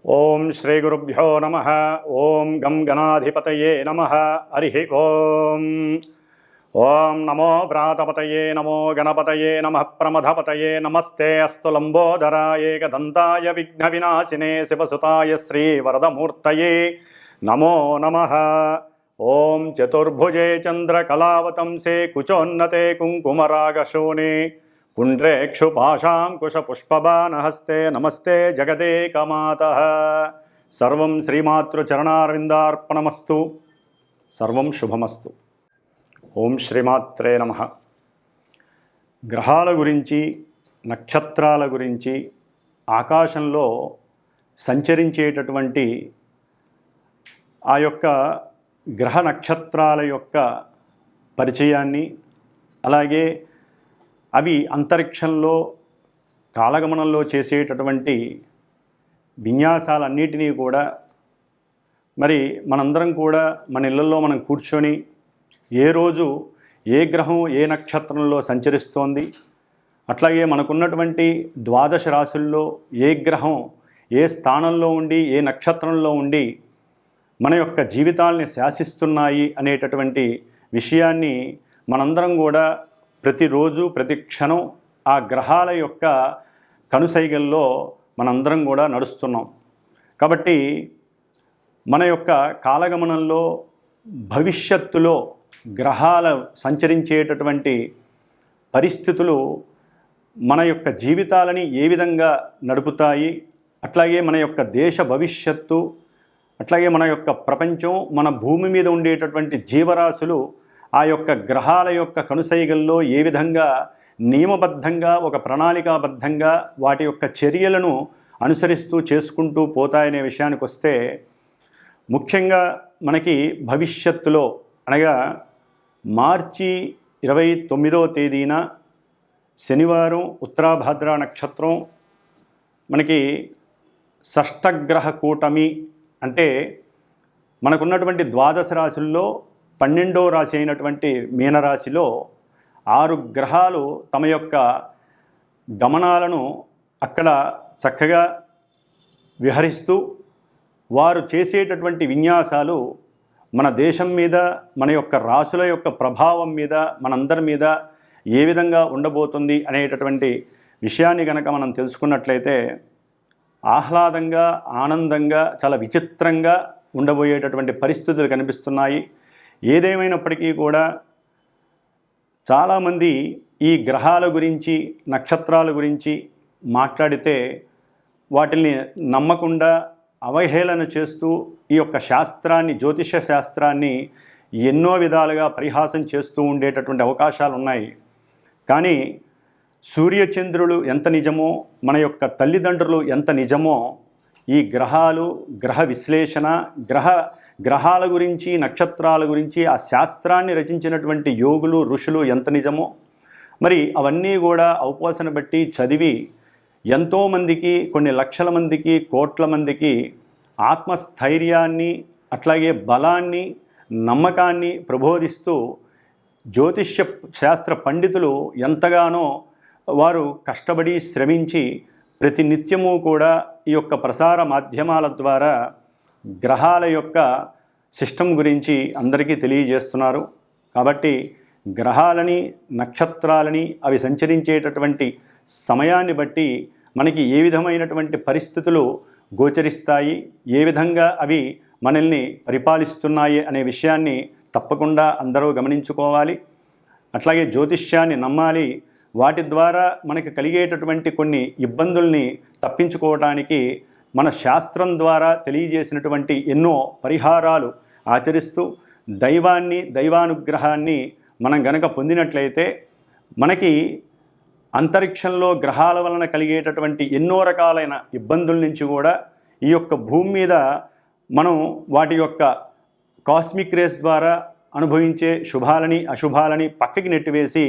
ఓం శ్రీ గురుభ్యో నమః. ఓం గం గణాధిపతయే నమః. హరి ఓం. ఓం నమో వ్రాతపతయే నమో గణపతయే నమః. ప్రమథపతయే నమస్తే అస్తు లంబోదరాయ ఏకదంతాయ విఘ్న వినాశినే శివసుతాయ శ్రీ వరదమూర్తయే నమో నమః. ఓం చతుర్భుజే చంద్రకళావతంసే కుచోన్నతే కుంకుమరాగశోణే పుండ్రేక్షుపాశాంకుశపుష్పబాణహస్తే నమస్తే జగదేకమాతః. సర్వం శ్రీమాతృచరణారవిందార్పణమస్తు. సర్వం శుభమస్తు. ఓం శ్రీమాత్రే నమః. గ్రహాల గురించి, నక్షత్రాల గురించి, ఆకాశంలో సంచరించేటటువంటి ఆ యొక్క గ్రహ నక్షత్రాల యొక్క పరిచయాన్ని, అలాగే అవి అంతరిక్షంలో కాలగమనంలో చేసేటటువంటి విన్యాసాలన్నిటినీ కూడా మరి మనందరం కూడా మన ఇళ్ళల్లో మనం కూర్చొని ఏ రోజు ఏ గ్రహం ఏ నక్షత్రంలో సంచరిస్తోంది, అట్లాగే మనకున్నటువంటి ద్వాదశ రాశుల్లో ఏ గ్రహం ఏ స్థానంలో ఉండి ఏ నక్షత్రంలో ఉండి మన యొక్క జీవితాల్ని శాసిస్తున్నాయి అనేటటువంటి విషయాన్ని మనందరం కూడా ప్రతిరోజు ప్రతి క్షణం ఆ గ్రహాల యొక్క కనుసైగల్లో మనందరం కూడా నడుస్తున్నాం. కాబట్టి మన యొక్క కాలగమనంలో భవిష్యత్తులో గ్రహాలు సంచరించేటటువంటి పరిస్థితులు మన యొక్క జీవితాలని ఏ విధంగా నడుపుతాయి, అట్లాగే మన యొక్క దేశ భవిష్యత్తు, అట్లాగే మన యొక్క ప్రపంచం, మన భూమి మీద ఉండేటటువంటి జీవరాశులు ఆ యొక్క గ్రహాల యొక్క కనుసైగల్లో ఏ విధంగా నియమబద్ధంగా ఒక ప్రణాళికాబద్ధంగా వాటి యొక్క చర్యలను అనుసరిస్తూ చేసుకుంటూ పోతాయనే విషయానికి వస్తే, ముఖ్యంగా మనకి భవిష్యత్తులో అనగా మార్చి 29వ తేదీన శనివారం ఉత్తరాభాద్ర నక్షత్రం మనకి షష్టగ్రహ కూటమి అంటే మనకున్నటువంటి ద్వాదశ రాశుల్లో 12వ రాశి అయినటువంటి మీనరాశిలో 6 గ్రహాలు తమ యొక్క గమనాలను అక్కడ చక్కగా విహరిస్తూ వారు చేసేటటువంటి విన్యాసాలు మన దేశం మీద, మన యొక్క రాశుల యొక్క ప్రభావం మీద, మనందరి మీద ఏ విధంగా ఉండబోతుంది అనేటటువంటి విషయాన్ని కనుక మనం తెలుసుకున్నట్లయితే ఆహ్లాదంగా, ఆనందంగా, చాలా విచిత్రంగా ఉండబోయేటటువంటి పరిస్థితులు కనిపిస్తున్నాయి. ఏదేమైనప్పటికీ కూడా చాలామంది ఈ గ్రహాల గురించి, నక్షత్రాల గురించి మాట్లాడితే వాటిని నమ్మకుండా అవహేళన చేస్తూ ఈ యొక్క శాస్త్రాన్ని, జ్యోతిష శాస్త్రాన్ని ఎన్నో విధాలుగా పరిహాసం చేస్తూ ఉండేటటువంటి అవకాశాలు ఉన్నాయి. కానీ సూర్యచంద్రులు ఎంత నిజమో, మన యొక్క తల్లిదండ్రులు ఎంత నిజమో, ఈ గ్రహాలు, గ్రహ విశ్లేషణ, గ్రహాల గురించి, నక్షత్రాల గురించి ఆ శాస్త్రాన్ని రచించినటువంటి యోగులు, ఋషులు ఎంత నిజమో మరి అవన్నీ కూడా అవపోసన బట్టి చదివి ఎంతోమందికి, కొన్ని లక్షల మందికి, కోట్ల మందికి ఆత్మస్థైర్యాన్ని, అట్లాగే బలాన్ని, నమ్మకాన్ని ప్రబోధిస్తూ జ్యోతిష్య శాస్త్ర పండితులు ఎంతగానో వారు కష్టపడి శ్రమించి ప్రతి నిత్యము కూడా ఈ యొక్క ప్రసార మాధ్యమాల ద్వారా గ్రహాల యొక్క సిస్టమ్ గురించి అందరికీ తెలియజేస్తున్నారు. కాబట్టి గ్రహాలని, నక్షత్రాలని అవి సంచరించేటటువంటి సమయాన్ని బట్టి మనకి ఏ విధమైనటువంటి పరిస్థితులు గోచరిస్తాయి, ఏ విధంగా అవి మనల్ని పరిపాలిస్తున్నాయి అనే విషయాన్ని తప్పకుండా అందరూ గమనించుకోవాలి. అట్లాగే జ్యోతిష్యాన్ని నమ్మాలి. వాటి ద్వారా మనకి కలిగేటటువంటి కొన్ని ఇబ్బందుల్ని తప్పించుకోవడానికి మన శాస్త్రం ద్వారా తెలియజేసినటువంటి ఎన్నో పరిహారాలు ఆచరిస్తూ దైవాన్ని, దైవానుగ్రహాన్ని మనం గనక పొందినట్లయితే మనకి అంతరిక్షంలో గ్రహాల వలన కలిగేటటువంటి ఎన్నో రకాలైన ఇబ్బందుల నుంచి కూడా ఈ యొక్క భూమి మీద మనం వాటి యొక్క కాస్మిక్ రేస్ ద్వారా అనుభవించే శుభాలని, అశుభాలని పక్కకి నెట్టివేసి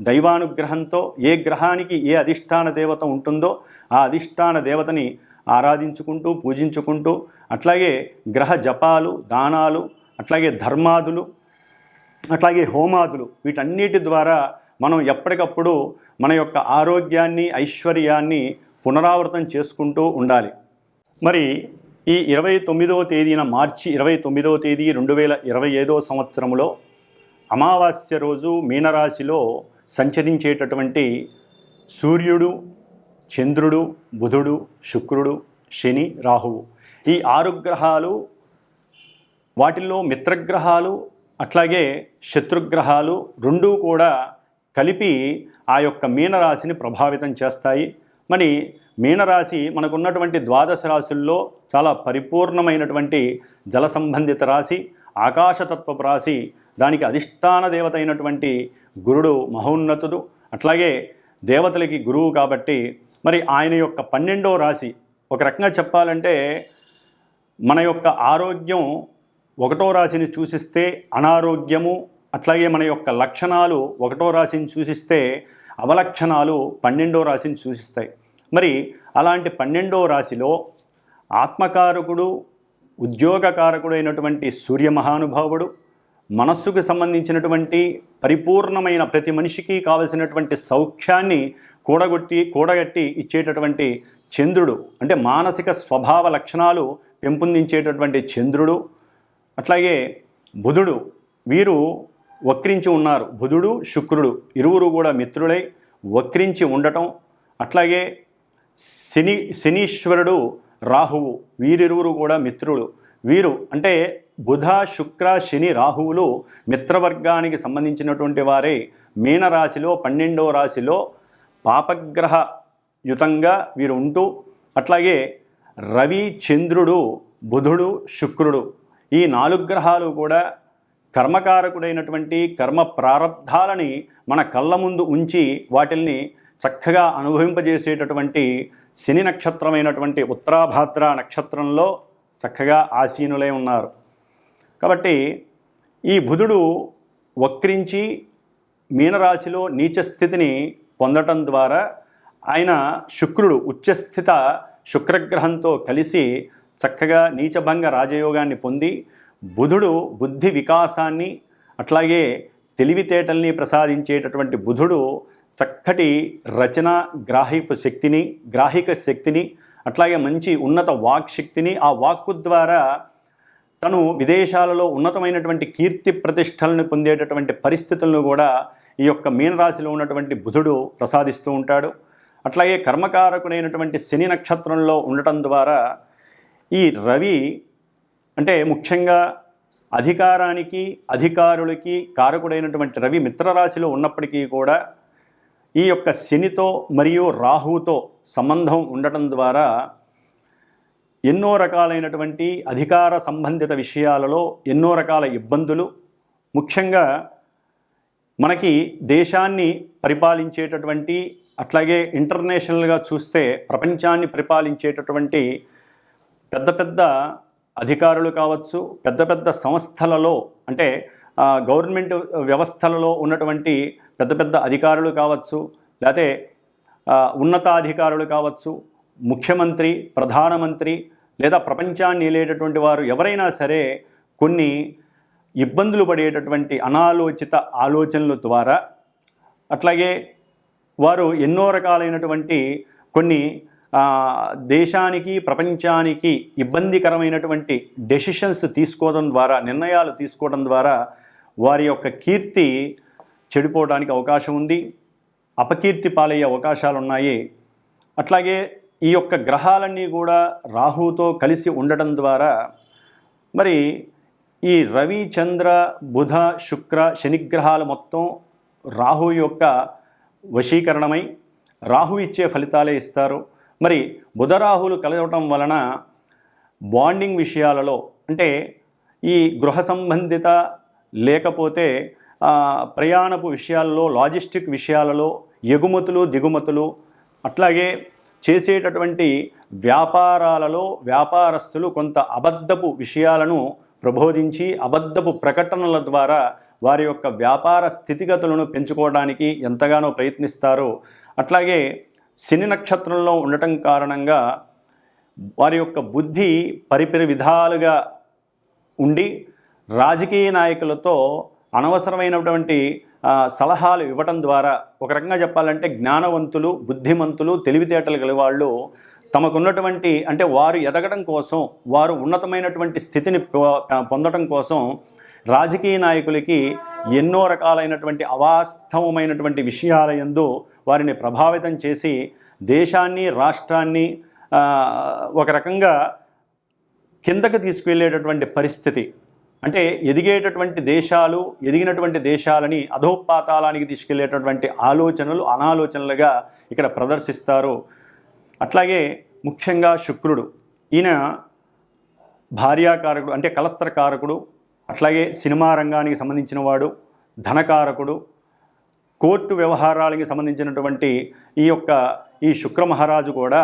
దైవానుగ్రహంతో ఏ గ్రహానికి ఏ అధిష్టాన దేవత ఉంటుందో ఆ అధిష్టాన దేవతని ఆరాధించుకుంటూ, పూజించుకుంటూ, అట్లాగే గ్రహ జపాలు, దానాలు, అట్లాగే ధర్మాదులు, అట్లాగే హోమాదులు, వీటన్నిటి ద్వారా మనం ఎప్పటికప్పుడు మన యొక్క ఆరోగ్యాన్ని, ఐశ్వర్యాన్ని పునరావృతం చేసుకుంటూ ఉండాలి. మరి ఈ 29వ తేదీన మార్చి 29వ తేదీ 2025 సంవత్సరంలో అమావాస్య రోజు మీనరాశిలో సంచరించేటటువంటి సూర్యుడు, చంద్రుడు, బుధుడు, శుక్రుడు, శని, రాహువు ఈ 6 గ్రహాలు, వాటిల్లో మిత్రగ్రహాలు అట్లాగే శత్రుగ్రహాలు రెండూ కూడా కలిపి ఆ యొక్క మీనరాశిని ప్రభావితం చేస్తాయి. మరి మీనరాశి మనకున్నటువంటి ద్వాదశ రాశుల్లో చాలా పరిపూర్ణమైనటువంటి జల సంబంధిత రాశి, ఆకాశతత్వపు రాశి. దానికి అధిష్టాన దేవత అయినటువంటి గురుడు మహోన్నతుడు, అట్లాగే దేవతలకి గురువు కాబట్టి మరి ఆయన యొక్క 12వ రాశి, ఒక రకంగా చెప్పాలంటే మన యొక్క ఆరోగ్యం 1వ రాశిని సూచిస్తే అనారోగ్యము, అట్లాగే మన యొక్క లక్షణాలు 1వ రాశిని సూచిస్తే అవలక్షణాలు 12వ రాశిని సూచిస్తాయి. మరి అలాంటి 12వ రాశిలో ఆత్మకారకుడు, ఉద్యోగకారకుడు అయినటువంటి సూర్య మహానుభావుడు, మనస్సుకు సంబంధించినటువంటి పరిపూర్ణమైన ప్రతి మనిషికి కావలసినటువంటి సౌఖ్యాన్ని కూడగట్టి ఇచ్చేటటువంటి చంద్రుడు, అంటే మానసిక స్వభావ లక్షణాలు పెంపొందించేటటువంటి చంద్రుడు, అట్లాగే బుధుడు, వీరు వక్రించి ఉన్నారు. బుధుడు, శుక్రుడు ఇరువురు కూడా మిత్రులై వక్రించి ఉండటం, అట్లాగే శనీశ్వరుడు, రాహువు వీరిరువురు కూడా మిత్రులు. వీరు అంటే బుధ, శుక్ర, శని, రాహువులు మిత్రవర్గానికి సంబంధించినటువంటి వారే. మీనరాశిలో 12వ రాశిలో పాపగ్రహ యుతంగా వీరు ఉంటూ, అట్లాగే రవి, చంద్రుడు, బుధుడు, శుక్రుడు ఈ 4 గ్రహాలు కూడా కర్మకారకుడైనటువంటి కర్మ ప్రారబ్ధాలని మన కళ్ళ ముందు ఉంచి వాటిల్ని చక్కగా అనుభవింపజేసేటటువంటి శని నక్షత్రమైనటువంటి ఉత్తరాభాద్ర నక్షత్రంలో చక్కగా ఆసీనులై ఉన్నారు. కాబట్టి ఈ బుధుడు వక్రించి మీనరాశిలో నీచస్థితిని పొందటం ద్వారా ఆయన శుక్రుడు ఉచ్చస్థిత శుక్రగ్రహంతో కలిసి చక్కగా నీచభంగ రాజయోగాన్ని పొంది, బుధుడు బుద్ధి వికాసాన్ని అట్లాగే తెలివితేటల్ని ప్రసాదించేటటువంటి బుధుడు చక్కటి రచన గ్రాహిక శక్తిని అట్లాగే మంచి ఉన్నత వాక్ శక్తిని, ఆ వాక్కు ద్వారా తను విదేశాలలో ఉన్నతమైనటువంటి కీర్తి ప్రతిష్టలను పొందేటటువంటి పరిస్థితులను కూడా ఈ యొక్క మీనరాశిలో ఉన్నటువంటి బుధుడు ప్రసాదిస్తూ ఉంటాడు. అట్లాగే కర్మకారకుడైనటువంటి శని నక్షత్రంలో ఉండటం ద్వారా ఈ రవి అంటే ముఖ్యంగా అధికారానికి, అధికారులకి కారకుడైనటువంటి రవి మిత్రరాశిలో ఉన్నప్పటికీ కూడా ఈ యొక్క శనితో మరియు రాహువుతో సంబంధం ఉండటం ద్వారా ఎన్నో రకాలైనటువంటి అధికార సంబంధిత విషయాలలో ఎన్నో రకాల ఇబ్బందులు, ముఖ్యంగా మనకి దేశాన్ని పరిపాలించేటటువంటి అట్లాగే ఇంటర్నేషనల్గా చూస్తే ప్రపంచాన్ని పరిపాలించేటటువంటి పెద్ద పెద్ద అధికారులు కావచ్చు, పెద్ద పెద్ద సంస్థలలో అంటే గవర్నమెంట్ వ్యవస్థలలో ఉన్నటువంటి పెద్ద పెద్ద అధికారులు కావచ్చు, లేకపోతే ఉన్నతాధికారులు కావచ్చు, ముఖ్యమంత్రి, ప్రధానమంత్రి లేదా ప్రపంచాన్ని ఏలేటటువంటి వారు ఎవరైనా సరే కొన్ని ఇబ్బందులు పడేటటువంటి అనాలోచిత ఆలోచనల ద్వారా, అట్లాగే వారు ఎన్నో రకాలైనటువంటి కొన్ని దేశానికి, ప్రపంచానికి ఇబ్బందికరమైనటువంటి డెసిషన్స్ తీసుకోవడం ద్వారా, నిర్ణయాలు తీసుకోవడం ద్వారా వారి యొక్క కీర్తి చెడిపోవడానికి అవకాశం ఉంది, అపకీర్తి పాలయ్యే అవకాశాలు ఉన్నాయి. అట్లాగే ఈ యొక్క గ్రహాలన్నీ కూడా రాహువుతో కలిసి ఉండటం ద్వారా మరి ఈ రవి, చంద్ర, బుధ, శుక్ర, శనిగ్రహాలు మొత్తం రాహు యొక్క వశీకరణమై రాహు ఇచ్చే ఫలితాలే ఇస్తారు. మరి బుధరాహులు కలవటం వలన బాండింగ్ విషయాలలో అంటే ఈ గృహ సంబంధిత లేకపోతే ప్రయాణపు విషయాలలో, లాజిస్టిక్ విషయాలలో, ఎగుమతులు దిగుమతులు, అట్లాగే చేసేటటువంటి వ్యాపారాలలో వ్యాపారస్తులు కొంత అబద్ధపు విషయాలను ప్రబోధించి అబద్ధపు ప్రకటనల ద్వారా వారి యొక్క వ్యాపార స్థితిగతులను పెంచుకోవడానికి ఎంతగానో ప్రయత్నిస్తారు. అట్లాగే శని నక్షత్రంలో ఉండటం కారణంగా వారి యొక్క బుద్ధి పరిపరి విధాలుగా ఉండి రాజకీయ నాయకులతో అనవసరమైనటువంటి సలహాలు ఇవ్వటం ద్వారా, ఒక రకంగా చెప్పాలంటే జ్ఞానవంతులు, బుద్ధిమంతులు, తెలివితేటలు గల వాళ్ళు తమకున్నటువంటి అంటే వారు ఎదగడం కోసం, వారు ఉన్నతమైనటువంటి స్థితిని పొందడం కోసం రాజకీయ నాయకులకి ఎన్నో రకాలైనటువంటి అవాస్తవమైనటువంటి విషయాల యందు వారిని ప్రభావితం చేసి దేశాన్ని, రాష్ట్రాన్ని ఒక రకంగా కిందకు తీసుకువెళ్ళేటటువంటి పరిస్థితి. అంటే ఎదిగినటువంటి దేశాలని అధోపాతాళానికి తీసుకెళ్లేటటువంటి ఆలోచనలు, అనాలోచనలుగా ఇక్కడ ప్రదర్శిస్తారు. అట్లాగే ముఖ్యంగా శుక్రుడు, ఈయన భార్యాకారకుడు అంటే కలత్రకారకుడు, అట్లాగే సినిమా రంగానికి సంబంధించిన వాడు, ధనకారకుడు, కోర్టు వ్యవహారాలకి సంబంధించినటువంటి ఈ శుక్ర మహారాజు కూడా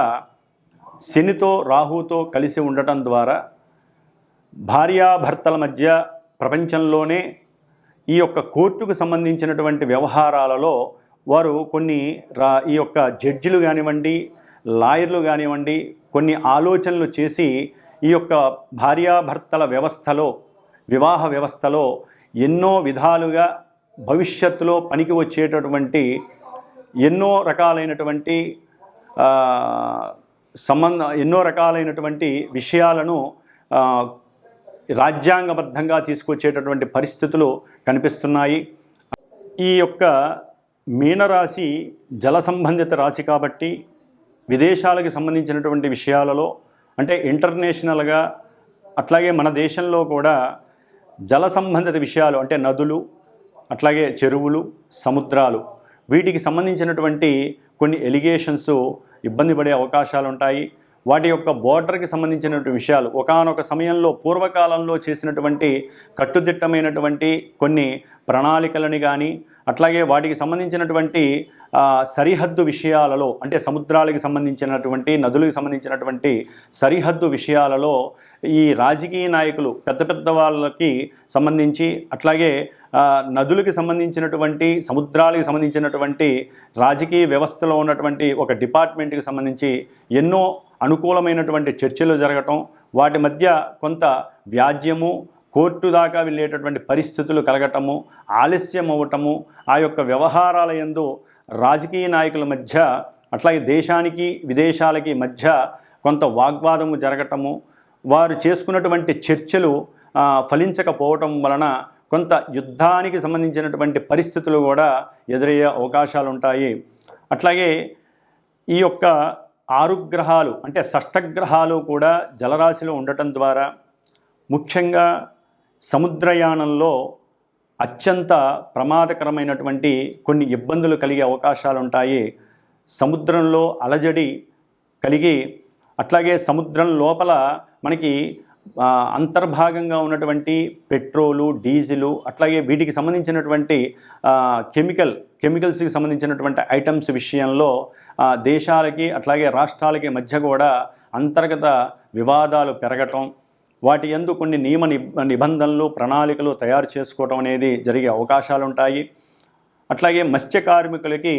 శనితో, రాహుతో కలిసి ఉండటం ద్వారా భార్యాభర్తల మధ్య ప్రపంచంలోనే ఈ కోర్టుకు సంబంధించినటువంటి వ్యవహారాలలో వారు కొన్ని ఈ జడ్జిలు కానివ్వండి, లాయర్లు కానివ్వండి, కొన్ని ఆలోచనలు చేసి ఈ భార్యాభర్తల వ్యవస్థలో, వివాహ వ్యవస్థలో ఎన్నో విధాలుగా భవిష్యత్తులో పనికి వచ్చేటటువంటి ఎన్నో రకాలైనటువంటి విషయాలను రాజ్యాంగబద్ధంగా తీసుకొచ్చేటటువంటి పరిస్థితులు కనిపిస్తున్నాయి. ఈ మీనరాశి జల సంబంధిత రాశి కాబట్టి విదేశాలకు సంబంధించినటువంటి విషయాలలో అంటే ఇంటర్నేషనల్గా, అట్లాగే మన దేశంలో కూడా జల సంబంధిత విషయాలు అంటే నదులు, అట్లాగే చెరువులు, సముద్రాలు, వీటికి సంబంధించినటువంటి కొన్ని ఎలిగేషన్స్ ఇబ్బంది పడే అవకాశాలు ఉంటాయి. వాటి బోర్డర్కి సంబంధించినటువంటి విషయాలు ఒకానొక సమయంలో పూర్వకాలంలో చేసినటువంటి కట్టుదిట్టమైనటువంటి కొన్ని ప్రణాళికలని కానీ, అట్లాగే వాటికి సంబంధించినటువంటి సరిహద్దు విషయాలలో అంటే సముద్రాలకు సంబంధించినటువంటి, నదులకు సంబంధించినటువంటి సరిహద్దు విషయాలలో ఈ రాజకీయ నాయకులు పెద్ద వాళ్ళకి సంబంధించి, అట్లాగే నదులకు సంబంధించినటువంటి, సముద్రాలకు సంబంధించినటువంటి రాజకీయ వ్యవస్థలో ఉన్నటువంటి ఒక డిపార్ట్మెంట్కి సంబంధించి ఎన్నో అనుకూలమైనటువంటి చర్చలు జరగటం, వాటి మధ్య కొంత వ్యాజ్యము, కోర్టు దాకా వెళ్ళేటటువంటి పరిస్థితులు కలగటము, ఆలస్యం అవ్వటము, ఆ వ్యవహారాల యందు రాజకీయ నాయకుల మధ్య, అట్లాగే దేశానికి విదేశాలకి మధ్య కొంత వాగ్వాదము జరగటము, వారు చేసుకున్నటువంటి చర్చలు ఫలించకపోవటం వలన కొంత యుద్ధానికి సంబంధించినటువంటి పరిస్థితులు కూడా ఎదురయ్యే అవకాశాలు ఉంటాయి. అట్లాగే ఈ 6 గ్రహాలు అంటే షష్టగ్రహాలు కూడా జలరాశిలో ఉండటం ద్వారా ముఖ్యంగా సముద్రయానంలో అత్యంత ప్రమాదకరమైనటువంటి కొన్ని ఇబ్బందులు కలిగే అవకాశాలు ఉంటాయి. సముద్రంలో అలజడి కలిగి, అట్లాగే సముద్రం లోపల మనకి అంతర్భాగంగా ఉన్నటువంటి పెట్రోలు, డీజిలు, అట్లాగే వీటికి సంబంధించినటువంటి కెమికల్స్కి సంబంధించినటువంటి ఐటమ్స్ విషయంలో దేశాలకి అట్లాగే రాష్ట్రాలకి మధ్య కూడా అంతర్గత వివాదాలు పెరగటం, వాటి యందు కొన్ని నియమ నిబంధనలు, ప్రణాళికలు తయారు చేసుకోవడం అనేది జరిగే అవకాశాలు ఉంటాయి. అట్లాగే మత్స్య కార్మికులకి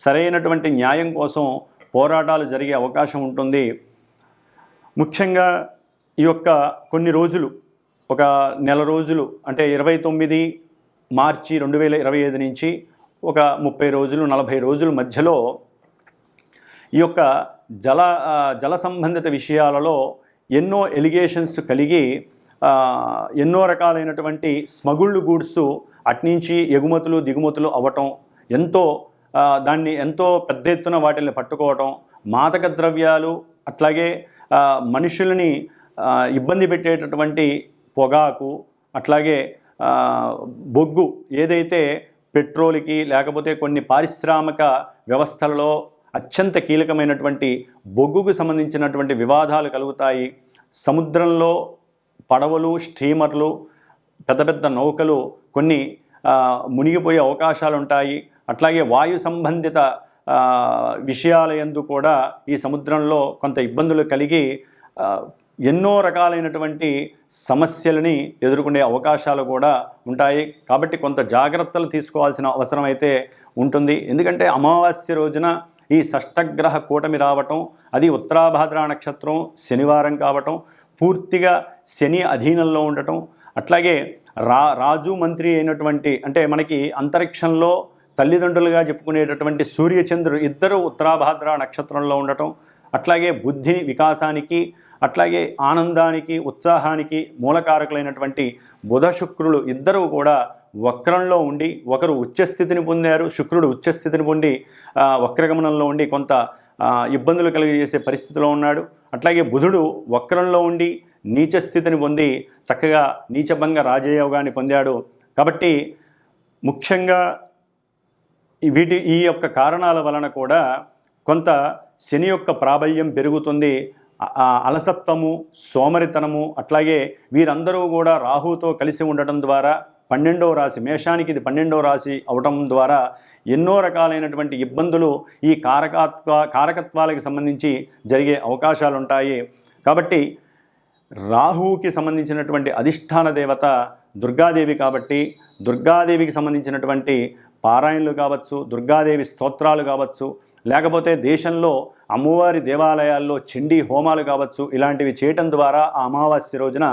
సరైనటువంటి న్యాయం కోసం పోరాటాలు జరిగే అవకాశం ఉంటుంది. ముఖ్యంగా ఈ కొన్ని రోజులు, ఒక నెల రోజులు అంటే 29 మార్చి 2025 నుంచి ఒక 30 రోజులు, 40 రోజుల మధ్యలో ఈ జల సంబంధిత విషయాలలో ఎన్నో ఎలిగేషన్స్ కలిగి ఎన్నో రకాలైనటువంటి స్మగుల్డ్ గూడ్స్ అట్నుంచి ఎగుమతులు దిగుమతులు అవ్వటం, దాన్ని ఎంతో పెద్ద ఎత్తున వాటిని పట్టుకోవటం, మాదక ద్రవ్యాలు, అట్లాగే మనుషులని ఇబ్బంది పెట్టేటటువంటి పొగాకు, అట్లాగే బొగ్గు, ఏదైతే పెట్రోల్కి లేకపోతే కొన్ని పారిశ్రామిక వ్యవస్థలలో అత్యంత కీలకమైనటువంటి బొగ్గుకు సంబంధించినటువంటి వివాదాలు కలుగుతాయి. సముద్రంలో పడవలు, స్టీమర్లు, పెద్ద నౌకలు కొన్ని మునిగిపోయే అవకాశాలు ఉంటాయి. అట్లాగే వాయు సంబంధిత విషయాల యందు కూడా ఈ సముద్రంలో కొంత ఇబ్బందులు కలిగి ఎన్నో రకాలైనటువంటి సమస్యలని ఎదుర్కొనే అవకాశాలు కూడా ఉంటాయి. కాబట్టి కొంత జాగ్రత్తలు తీసుకోవాల్సిన అవసరం అయితే ఉంటుంది. ఎందుకంటే అమావాస్య రోజున ఈ షష్టగ్రహ కూటమి రావటం, అది ఉత్తరాభాద్ర నక్షత్రం శనివారం కావటం, పూర్తిగా శని అధీనంలో ఉండటం, అట్లాగే రాజు మంత్రి అయినటువంటి అంటే మనకి అంతరిక్షంలో తల్లిదండ్రులుగా చెప్పుకునేటటువంటి సూర్యచంద్రుడు ఇద్దరు ఉత్తరాభాద్ర నక్షత్రంలో ఉండటం, అట్లాగే బుద్ధి వికాసానికి, అట్లాగే ఆనందానికి, ఉత్సాహానికి మూలకారకులైనటువంటి బుధ శుక్రులు ఇద్దరూ కూడా వక్రంలో ఉండి, ఒకరు ఉచ్చస్థితిని పొందారు, శుక్రుడు ఉచ్చస్థితిని పొంది వక్రగమనంలో ఉండి కొంత ఇబ్బందులు కలిగజేసే పరిస్థితిలో ఉన్నాడు. అట్లాగే బుధుడు వక్రంలో ఉండి నీచస్థితిని పొంది చక్కగా నీచభంగ రాజయోగాన్ని పొందాడు. కాబట్టి ముఖ్యంగా ఈ యొక్క కారణాల వలన కూడా కొంత శని యొక్క ప్రాబల్యం పెరుగుతుంది. అలసత్వము, సోమరితనము, అట్లాగే వీరందరూ కూడా రాహుతో కలిసి ఉండటం ద్వారా 12వ రాశి, మేషానికి ఇది 12వ రాశి అవటం ద్వారా ఎన్నో రకాలైనటువంటి ఇబ్బందులు ఈ కారకత్వాలకు సంబంధించి జరిగే అవకాశాలు ఉంటాయి. కాబట్టి రాహువుకి సంబంధించినటువంటి అధిష్టాన దేవత దుర్గాదేవి కాబట్టి దుర్గాదేవికి సంబంధించినటువంటి పారాయణలు కావచ్చు, దుర్గాదేవి స్తోత్రాలు కావచ్చు, లేకపోతే దేశంలో అమ్మవారి దేవాలయాల్లో చండీ హోమాలు కావచ్చు, ఇలాంటివి చేయటం ద్వారా ఆ అమావాస్య రోజున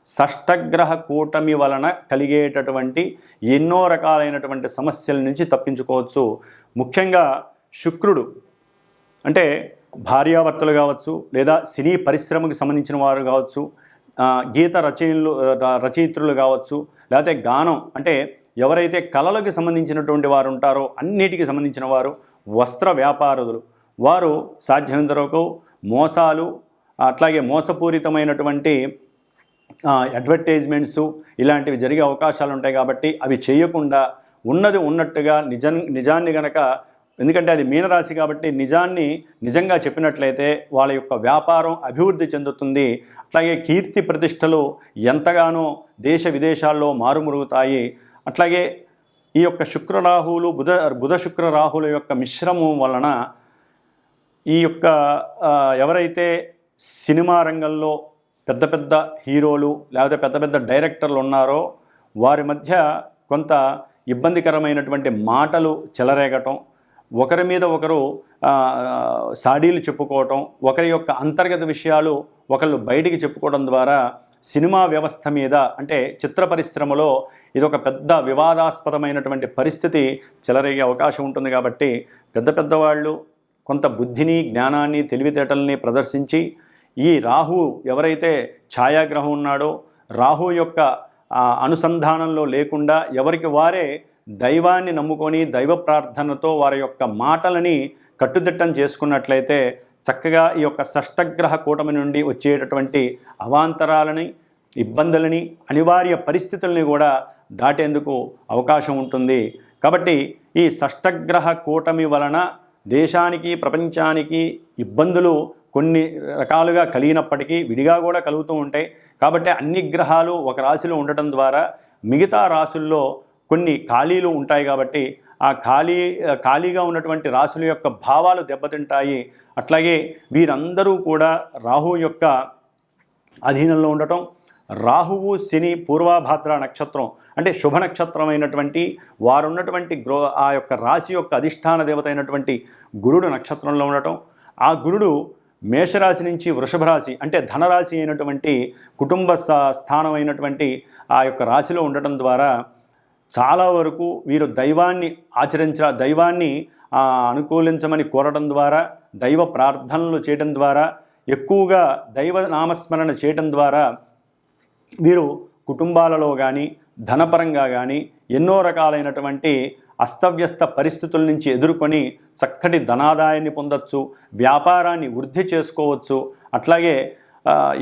షష్టగ్రహ కూటమి వలన కలిగేటటువంటి ఎన్నో రకాలైనటువంటి సమస్యల నుంచి తప్పించుకోవచ్చు. ముఖ్యంగా శుక్రుడు అంటే భార్యాభర్తలు కావచ్చు, లేదా సినీ పరిశ్రమకు సంబంధించిన వారు కావచ్చు, గీత రచయిత్రులు కావచ్చు, లేకపోతే గానం అంటే ఎవరైతే కళలకు సంబంధించినటువంటి వారు ఉంటారో అన్నిటికీ సంబంధించిన వారు, వస్త్ర వ్యాపారులు, వారు సాధ్యమైనంత వరకు మోసాలు, అట్లాగే మోసపూరితమైనటువంటి అడ్వర్టైజ్మెంట్స్ ఇలాంటివి జరిగే అవకాశాలు ఉంటాయి. కాబట్టి అవి చేయకుండా ఉన్నది ఉన్నట్టుగా నిజాన్ని గనక, ఎందుకంటే అది మీనరాశి కాబట్టి నిజాన్ని నిజంగా చెప్పినట్లయితే వాళ్ళ యొక్క వ్యాపారం అభివృద్ధి చెందుతుంది. అట్లాగే కీర్తి ప్రతిష్టలు ఎంతగానో దేశ విదేశాల్లో మారుమురుగుతాయి. అట్లాగే ఈ యొక్క శుక్రరాహువులు బుధ శుక్ర రాహుల యొక్క మిశ్రమం వలన ఈ యొక్క ఎవరైతే సినిమా రంగంలో పెద్ద పెద్ద హీరోలు లేకపోతే పెద్ద పెద్ద డైరెక్టర్లు ఉన్నారో వారి మధ్య కొంత ఇబ్బందికరమైనటువంటి మాటలు చెలరేగటం, ఒకరి మీద ఒకరు సాడీలు చెప్పుకోవటం, ఒకరి యొక్క అంతర్గత విషయాలు ఒకళ్ళు బయటికి చెప్పుకోవడం ద్వారా సినిమా వ్యవస్థ మీద అంటే చిత్ర పరిశ్రమలో ఇదొక పెద్ద వివాదాస్పదమైనటువంటి పరిస్థితి చెలరేగే అవకాశం ఉంటుంది. కాబట్టి పెద్దవాళ్ళు కొంత బుద్ధిని, జ్ఞానాన్ని, తెలివితేటల్ని ప్రదర్శించి ఈ రాహు ఎవరైతే ఛాయాగ్రహం ఉన్నాడో రాహు యొక్క అనుసంధానంలో లేకుండా ఎవరికి వారే దైవాన్ని నమ్ముకొని దైవ ప్రార్థనతో వారి యొక్క మాటలని కట్టుదిట్టం చేసుకున్నట్లయితే చక్కగా ఈ యొక్క షష్టగ్రహ కూటమి నుండి వచ్చేటటువంటి అవాంతరాలని, ఇబ్బందులని, అనివార్య పరిస్థితుల్ని కూడా దాటేందుకు అవకాశం ఉంటుంది. కాబట్టి ఈ షష్టగ్రహ కూటమి వలన దేశానికి, ప్రపంచానికి ఇబ్బందులు కొన్ని రకాలుగా కలిగినప్పటికీ విడిగా కూడా కలుగుతూ ఉంటాయి. కాబట్టి అన్ని గ్రహాలు ఒక రాశిలో ఉండటం ద్వారా మిగతా రాశుల్లో కొన్ని ఖాళీలు ఉంటాయి. కాబట్టి ఆ ఖాళీగా ఉన్నటువంటి రాశుల యొక్క భావాలు దెబ్బతింటాయి. అట్లాగే వీరందరూ కూడా రాహు యొక్క అధీనంలో ఉండటం, రాహువు శని పూర్వభాద్ర నక్షత్రం అంటే శుభ నక్షత్రమైనటువంటి వారున్నటువంటి ఆ యొక్క రాశి యొక్క అధిష్టాన దేవత అయినటువంటి గురుడు నక్షత్రంలో ఉండటం, ఆ గురుడు మేషరాశి నుంచి వృషభ రాశి అంటే ధనరాశి అయినటువంటి కుటుంబ స్థానం అయినటువంటి ఆ యొక్క రాశిలో ఉండటం ద్వారా చాలా వరకు వీరు దైవాన్ని దైవాన్ని అనుకూలించమని కోరడం ద్వారా, దైవ ప్రార్థనలు చేయడం ద్వారా, ఎక్కువగా దైవ నామస్మరణ చేయడం ద్వారా వీరు కుటుంబాలలో కానీ ధనపరంగా కానీ ఎన్నో రకాలైనటువంటి అస్తవ్యస్త పరిస్థితుల నుంచి ఎదుర్కొని చక్కటి ధనాదాయాన్ని పొందొచ్చు, వ్యాపారాన్ని వృద్ధి చేసుకోవచ్చు. అట్లాగే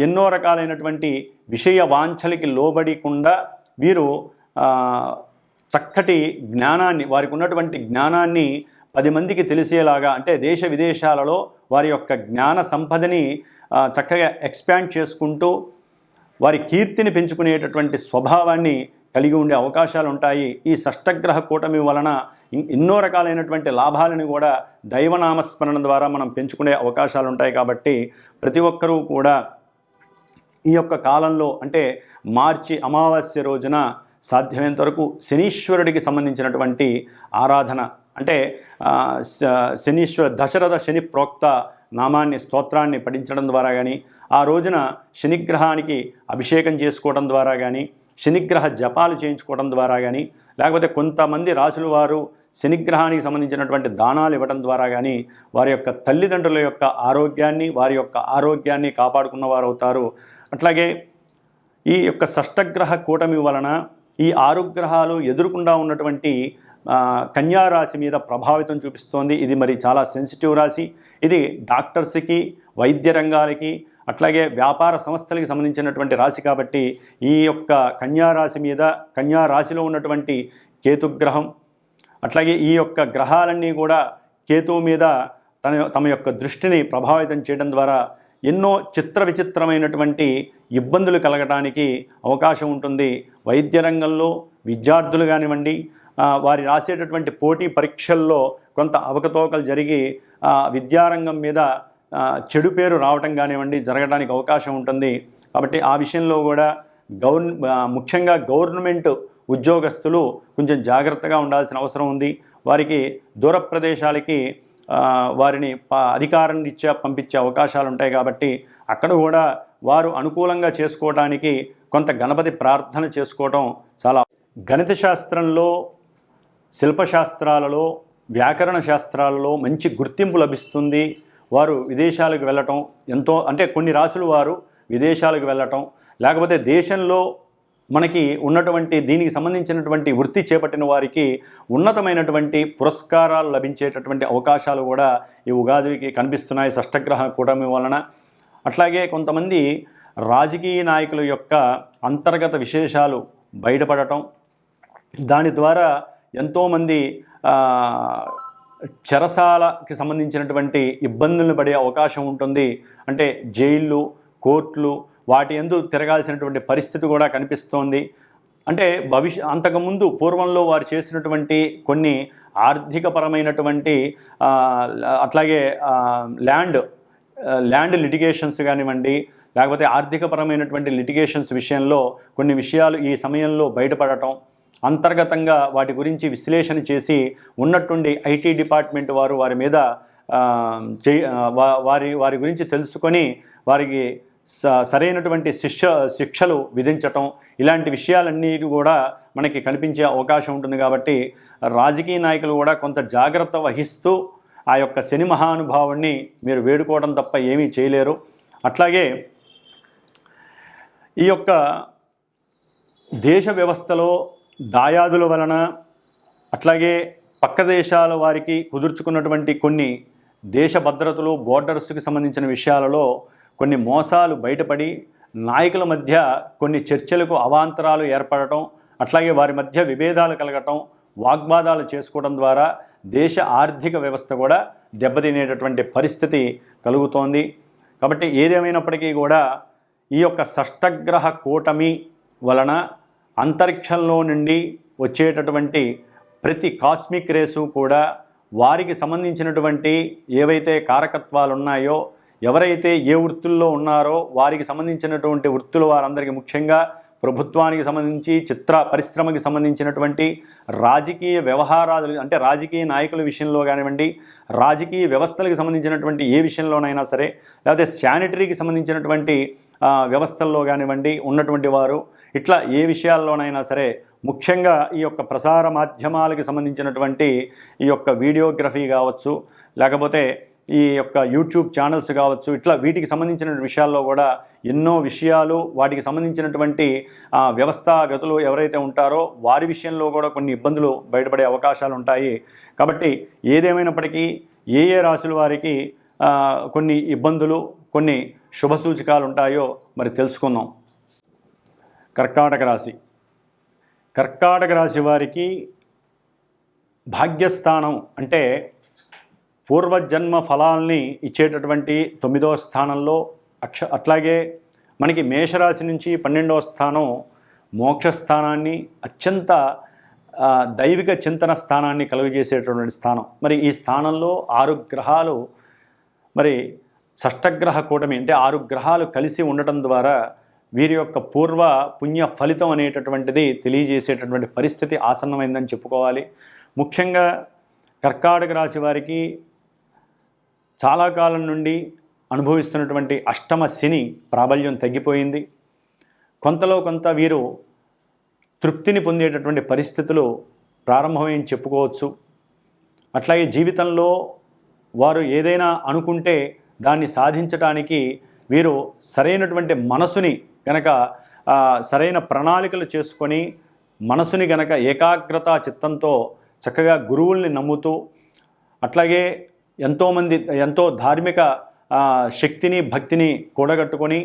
ఎన్నో రకాలైనటువంటి విషయ వాంఛలకి లోబడకుండా వీరు చక్కటి జ్ఞానాన్ని, వారికి ఉన్నటువంటి జ్ఞానాన్ని 10 మందికి తెలిసేలాగా అంటే దేశ విదేశాలలో వారి యొక్క జ్ఞాన సంపదని చక్కగా ఎక్స్పాండ్ చేసుకుంటూ వారి కీర్తిని పెంచుకునేటటువంటి స్వభావాన్ని కలిగి ఉండే అవకాశాలు ఉంటాయి. ఈ షష్టగ్రహ కూటమి వలన ఎన్నో రకాలైనటువంటి లాభాలను కూడా దైవనామస్మరణ ద్వారా మనం పెంచుకునే అవకాశాలు ఉంటాయి. కాబట్టి ప్రతి ఒక్కరూ కూడా ఈ యొక్క కాలంలో అంటే మార్చి అమావాస్య రోజున సాధ్యమైనంత వరకు శనీశ్వరుడికి సంబంధించినటువంటి ఆరాధన అంటే శనీశ్వర దశరథ శని ప్రోక్త నామాన్ని, స్తోత్రాన్ని పఠించడం ద్వారా కానీ, ఆ రోజున శనిగ్రహానికి అభిషేకం చేసుకోవడం ద్వారా కానీ, శనిగ్రహ జపాలు చేయించుకోవడం ద్వారా కానీ, లేకపోతే కొంతమంది రాసుల వారు శనిగ్రహానికి సంబంధించినటువంటి దానాలు ఇవ్వడం ద్వారా కానీ వారి యొక్క తల్లిదండ్రుల యొక్క ఆరోగ్యాన్ని వారి యొక్క ఆరోగ్యాన్ని కాపాడుకున్న వారు అవుతారు. అట్లాగే ఈ యొక్క షష్టగ్రహ కూటమి వలన ఈ 6 గ్రహాలు ఎదురుకుండా ఉన్నటువంటి కన్యా రాశి మీద ప్రభావితం చూపిస్తోంది. ఇది మరి చాలా సెన్సిటివ్ రాశి. ఇది డాక్టర్స్కి, వైద్య రంగాలకి, అట్లాగే వ్యాపార సంస్థలకి సంబంధించినటువంటి రాశి కాబట్టి ఈ యొక్క కన్యా రాశి మీద, కన్యా రాశిలో ఉన్నటువంటి కేతుగ్రహం, అట్లాగే ఈ యొక్క గ్రహాలన్నీ కూడా కేతువు మీద తమ యొక్క దృష్టిని ప్రభావితం చేయడం ద్వారా ఎన్నో చిత్ర విచిత్రమైనటువంటి ఇబ్బందులు కలగడానికి అవకాశం ఉంటుంది. వైద్య రంగంలో విద్యార్థులు కానివ్వండి, వారి రాసేటటువంటి పోటీ పరీక్షల్లో కొంత అవకతవకలు జరిగి విద్యారంగం మీద చెడు పేరు రావటం కానివ్వండి జరగడానికి అవకాశం ఉంటుంది. కాబట్టి ఆ విషయంలో కూడా ముఖ్యంగా గవర్నమెంట్ ఉద్యోగస్తులు కొంచెం జాగ్రత్తగా ఉండాల్సిన అవసరం ఉంది. వారికి దూర ప్రదేశాలకి వారిని అధికారం రీత్యా పంపించే అవకాశాలు ఉంటాయి కాబట్టి అక్కడ కూడా వారు అనుకూలంగా చేసుకోవడానికి కొంత గణపతి ప్రార్థన చేసుకోవటం చాలా. గణిత శాస్త్రంలో, శిల్పశాస్త్రాలలో, వ్యాకరణ శాస్త్రాలలో మంచి గుర్తింపు లభిస్తుంది. వారు విదేశాలకు వెళ్ళటం ఎంతో, అంటే కొన్ని రాసులు వారు విదేశాలకు వెళ్ళటం, లేకపోతే దేశంలో మనకి ఉన్నటువంటి దీనికి సంబంధించినటువంటి వృత్తి చేపట్టిన వారికి ఉన్నతమైనటువంటి పురస్కారాలు లభించేటటువంటి అవకాశాలు కూడా ఈ ఉగాదికి కనిపిస్తున్నాయి షష్టగ్రహ కూటమి వలన. అట్లాగే కొంతమంది రాజకీయ నాయకుల యొక్క అంతర్గత విశేషాలు బయటపడటం, దాని ద్వారా ఎంతోమంది చెరసాలకి సంబంధించినటువంటి ఇబ్బందులను పడే అవకాశం ఉంటుంది. అంటే జైళ్ళు, కోర్టులు వాటి యందు తిరగాల్సినటువంటి పరిస్థితి కూడా కనిపిస్తోంది. అంటే అంతకుముందు పూర్వంలో వారు చేసినటువంటి కొన్ని ఆర్థికపరమైనటువంటి అట్లాగే ల్యాండ్ లిటిగేషన్స్ కానివ్వండి, లేకపోతే ఆర్థికపరమైనటువంటి లిటిగేషన్స్ విషయంలో కొన్ని విషయాలు ఈ సమయంలో బయటపడటం, అంతర్గతంగా వాటి గురించి విశ్లేషణ చేసి ఉన్నట్టుండి ఐటీ డిపార్ట్మెంట్ వారు వారి మీద వారి గురించి తెలుసుకొని వారికి సరైనటువంటి శిక్షలు విధించటం, ఇలాంటి విషయాలన్నీ కూడా మనకి కనిపించే అవకాశం ఉంటుంది. కాబట్టి రాజకీయ నాయకులు కూడా కొంత జాగ్రత్త వహిస్తూ ఆ యొక్క శని మహానుభావుణ్ణి మీరు వేడుకోవడం తప్ప ఏమీ చేయలేరు. అట్లాగే ఈ యొక్క దేశ వ్యవస్థలో దాయాదుల వలన, అట్లాగే పక్క దేశాల వారికి కుదుర్చుకున్నటువంటి కొన్ని దేశ భద్రతలు, బోర్డర్స్కి సంబంధించిన విషయాలలో కొన్ని మోసాలు బయటపడి నాయకుల మధ్య కొన్ని చర్చలకు అవాంతరాలు ఏర్పడటం, అట్లాగే వారి మధ్య విభేదాలు కలగటం, వాగ్వాదాలు చేసుకోవడం ద్వారా దేశ ఆర్థిక వ్యవస్థ కూడా దెబ్బతినేటటువంటి పరిస్థితి కలుగుతోంది. కాబట్టి ఏదేమైనప్పటికీ కూడా ఈ యొక్క షష్టగ్రహ కూటమి వలన అంతరిక్షంలో నుండి వచ్చేటటువంటి ప్రతి కాస్మిక్ రేసు కూడా వారికి సంబంధించినటువంటి ఏవైతే కారకత్వాలు ఉన్నాయో, ఎవరైతే ఏ వృత్తుల్లో ఉన్నారో వారికి సంబంధించినటువంటి వృత్తులు వారందరికీ, ముఖ్యంగా ప్రభుత్వానికి సంబంధించి, చిత్ర పరిశ్రమకి సంబంధించినటువంటి రాజకీయ వ్యవహారాలు, అంటే రాజకీయ నాయకుల విషయంలో కానివ్వండి, రాజకీయ వ్యవస్థలకు సంబంధించినటువంటి ఏ విషయంలోనైనా సరే, లేకపోతే శానిటరీకి సంబంధించినటువంటి వ్యవస్థల్లో కానివ్వండి ఉన్నటువంటి వారు, ఇట్లా ఏ విషయాల్లోనైనా సరే, ముఖ్యంగా ఈ యొక్క ప్రసార మాధ్యమాలకి సంబంధించినటువంటి ఈ యొక్క వీడియోగ్రఫీ కావచ్చు, లేకపోతే ఈ యొక్క యూట్యూబ్ ఛానల్స్ కావచ్చు, ఇట్లా వీటికి సంబంధించిన విషయాల్లో కూడా ఎన్నో విషయాలు, వాటికి సంబంధించినటువంటి వ్యవస్థాగతులు ఎవరైతే ఉంటారో వారి విషయంలో కూడా కొన్ని ఇబ్బందులు బయటపడే అవకాశాలు ఉంటాయి. కాబట్టి ఏదేమైనప్పటికీ ఏ రాశుల వారికి కొన్ని ఇబ్బందులు, కొన్ని శుభసూచకాలు ఉంటాయో మరి తెలుసుకుందాం. కర్కాటక రాశి. కర్కాటక రాశి వారికి భాగ్యస్థానం అంటే పూర్వజన్మ ఫలాల్ని ఇచ్చేటటువంటి 9వ స్థానంలో, అట్లాగే మనకి మేషరాశి నుంచి 12వ స్థానం మోక్షస్థానాన్ని, అత్యంత దైవిక చింతన స్థానాన్ని కలుగజేసేటటువంటి స్థానం. మరి ఈ స్థానంలో 6 గ్రహాలు, మరి షష్టగ్రహ కూటమి అంటే 6 గ్రహాలు కలిసి ఉండటం ద్వారా వీరి యొక్క పూర్వ పుణ్య ఫలితం అనేటటువంటిది తెలియజేసేటటువంటి పరిస్థితి ఆసన్నమైందని చెప్పుకోవాలి. ముఖ్యంగా కర్కాటక రాశి వారికి చాలా కాలం నుండి అనుభవిస్తున్నటువంటి అష్టమ శని ప్రాబల్యం తగ్గిపోయింది. కొంతలో కొంత వీరు తృప్తిని పొందేటటువంటి పరిస్థితులు ప్రారంభమని చెప్పుకోవచ్చు. అట్లాగే జీవితంలో వారు ఏదైనా అనుకుంటే దాన్ని సాధించటానికి వీరు సరైనటువంటి మనసుని గనక సరైన ప్రణాళికలు చేసుకొని మనసుని గనక ఏకాగ్రత చిత్తంతో చక్కగా గురువుల్ని నమ్ముతూ అట్లాగే ఎంతో ధార్మిక శక్తిని భక్తిని కూడగట్టుకొని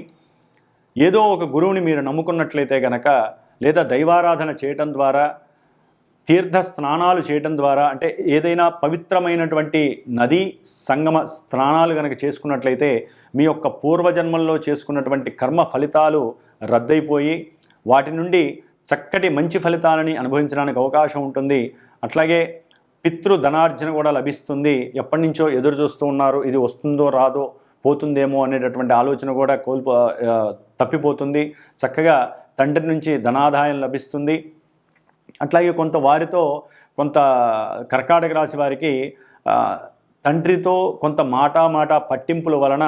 ఏదో ఒక గురువుని మీరు నమ్ముకున్నట్లయితే గనక లేదా దైవారాధన చేయటం ద్వారా తీర్థ స్నానాలు చేయటం ద్వారా అంటే ఏదైనా పవిత్రమైనటువంటి నదీ సంగమ స్నానాలు కనుక చేసుకున్నట్లయితే మీ యొక్క పూర్వజన్మల్లో చేసుకున్నటువంటి కర్మ ఫలితాలు రద్దయిపోయి వాటి నుండి చక్కటి మంచి ఫలితాలని అనుభవించడానికి అవకాశం ఉంటుంది. అట్లాగే పితృధనార్జన కూడా లభిస్తుంది. ఎప్పటి నుంచో ఎదురు చూస్తూ ఉన్నారు, ఇది వస్తుందో రాదో పోతుందేమో అనేటటువంటి ఆలోచన కూడా తప్పిపోతుంది. చక్కగా తండ్రి నుంచి ధనాదాయం లభిస్తుంది. అట్లాగే కొంత కర్కాటక రాశి వారికి తండ్రితో కొంత మాట పట్టింపుల వలన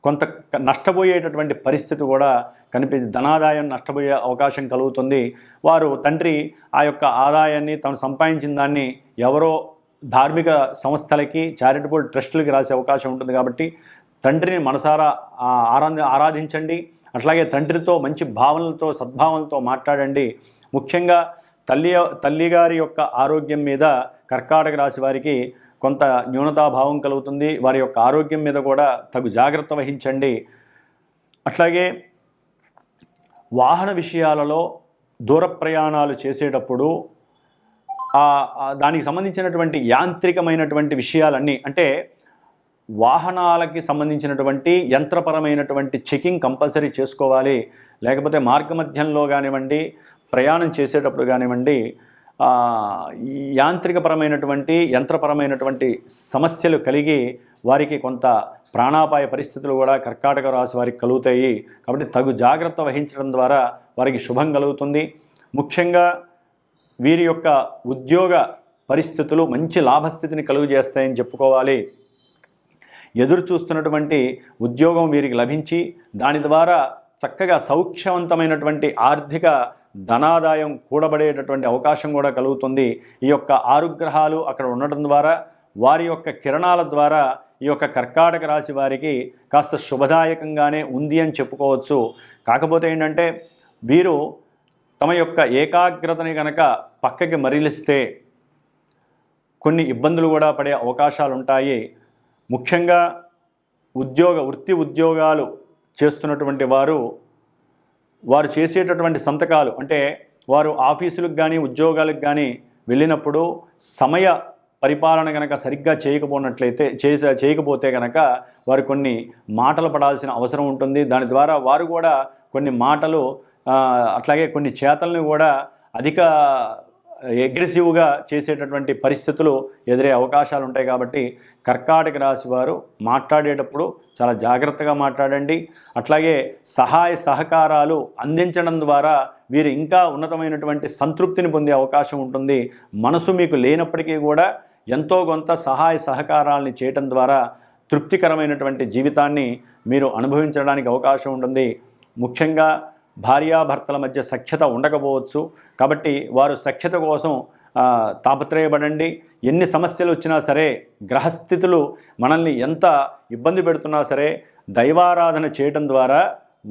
కొంత నష్టపోయేటటువంటి పరిస్థితి కూడా ధనాదాయం నష్టపోయే అవకాశం కలుగుతుంది. వారు తండ్రి ఆ యొక్క ఆదాయాన్ని తాను సంపాదించిన దాన్ని ఎవరో ధార్మిక సంస్థలకి చారిటబుల్ ట్రస్టులకి రాసే అవకాశం ఉంటుంది. కాబట్టి తండ్రిని మనసారా ఆరాధించండి. అట్లాగే తండ్రితో మంచి భావనలతో సద్భావనలతో మాట్లాడండి. ముఖ్యంగా తల్లిగారి యొక్క ఆరోగ్యం మీద కర్కాటక రాశి వారికి కొంత న్యూనతాభావం కలుగుతుంది. వారి యొక్క ఆరోగ్యం మీద కూడా తగు జాగ్రత్త వహించండి. అట్లాగే వాహన విషయాలలో దూర ప్రయాణాలు చేసేటప్పుడు దానికి సంబంధించినటువంటి యాంత్రికమైనటువంటి విషయాలన్నీ అంటే వాహనాలకి సంబంధించినటువంటి యంత్రపరమైనటువంటి చెకింగ్ కంపల్సరీ చేసుకోవాలి. లేకపోతే మార్గమధ్యంలో కానివ్వండి, ప్రయాణం చేసేటప్పుడు కానివ్వండి, యంత్రపరమైనటువంటి సమస్యలు కలిగి వారికి కొంత ప్రాణాపాయ పరిస్థితులు కూడా కర్కాటక రాశి వారికి కలుగుతాయి. కాబట్టి తగు జాగ్రత్త వహించడం ద్వారా వారికి శుభం కలుగుతుంది. ముఖ్యంగా వీరి యొక్క ఉద్యోగ పరిస్థితులు మంచి లాభస్థితిని కలుగజేస్తాయని చెప్పుకోవాలి. ఎదురు చూస్తున్నటువంటి ఉద్యోగం వీరికి లభించి దాని ద్వారా చక్కగా సౌఖ్యవంతమైనటువంటి ఆర్థిక ధనాదాయం కూడబడేటటువంటి అవకాశం కూడా కలుగుతుంది. ఈ యొక్క 6 గ్రహాలు అక్కడ ఉండటం ద్వారా వారి యొక్క కిరణాల ద్వారా ఈ యొక్క కర్కాటక రాశి వారికి కాస్త శుభదాయకంగానే ఉంది అని చెప్పుకోవచ్చు. కాకపోతే ఏంటంటే వీరు తమ యొక్క ఏకాగ్రతని కనుక పక్కకి మరలిస్తే కొన్ని ఇబ్బందులు కూడా పడే అవకాశాలు ఉంటాయి. ముఖ్యంగా వృత్తి ఉద్యోగాలు చేస్తున్నటువంటి వారు చేసేటటువంటి సంతకాలు అంటే వారు ఆఫీసులకు కానీ ఉద్యోగాలకు కానీ వెళ్ళినప్పుడు సమయ పరిపాలన కనుక సరిగ్గా చేయకపోతే కనుక వారు కొన్ని మాటలు పడాల్సిన అవసరం ఉంటుంది. దాని ద్వారా వారు కూడా కొన్ని మాటలు అట్లాగే కొన్ని చేతలను కూడా అధిక అగ్రెసివ్గా చేసేటటువంటి పరిస్థితులు ఎదురే అవకాశాలు ఉంటాయి. కాబట్టి కర్కాటక రాశి వారు మాట్లాడేటప్పుడు చాలా జాగ్రత్తగా మాట్లాడండి. అట్లాగే సహాయ సహకారాలు అందించడం ద్వారా వీరు ఇంకా ఉన్నతమైనటువంటి సంతృప్తిని పొందే అవకాశం ఉంటుంది. మనసు మీకు లేనప్పటికీ కూడా ఎంతో కొంత సహాయ సహకారాలని చేయటం ద్వారా తృప్తికరమైనటువంటి జీవితాన్ని మీరు అనుభవించడానికి అవకాశం ఉంటుంది. ముఖ్యంగా భార్యాభర్తల మధ్య సఖ్యత ఉండకపోవచ్చు. కాబట్టి వారు సఖ్యత కోసం తాపత్రయపడండి. ఎన్ని సమస్యలు వచ్చినా సరే, గ్రహస్థితులు మనల్ని ఎంత ఇబ్బంది పెడుతున్నా సరే, దైవారాధన చేయటం ద్వారా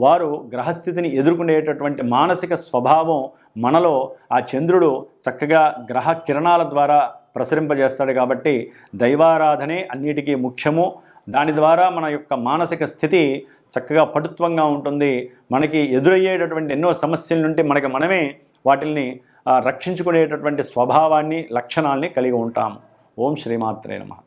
వారు గ్రహస్థితిని ఎదుర్కొనేటటువంటి మానసిక స్వభావం మనలో ఆ చంద్రుడు చక్కగా గ్రహ కిరణాల ద్వారా ప్రసరింపజేస్తాడు. కాబట్టి దైవారాధనే అన్నిటికీ ముఖ్యము. దాని ద్వారా మన యొక్క మానసిక స్థితి చక్కగా పటుత్వంగా ఉంటుంది. మనకి ఎదురయ్యేటటువంటి ఎన్నో సమస్యల నుండి మనమే వాటిల్ని రక్షించుకునేటటువంటి స్వభావాన్ని లక్షణాలని కలిగి ఉంటాము. ఓం శ్రీమాత్రే నమః.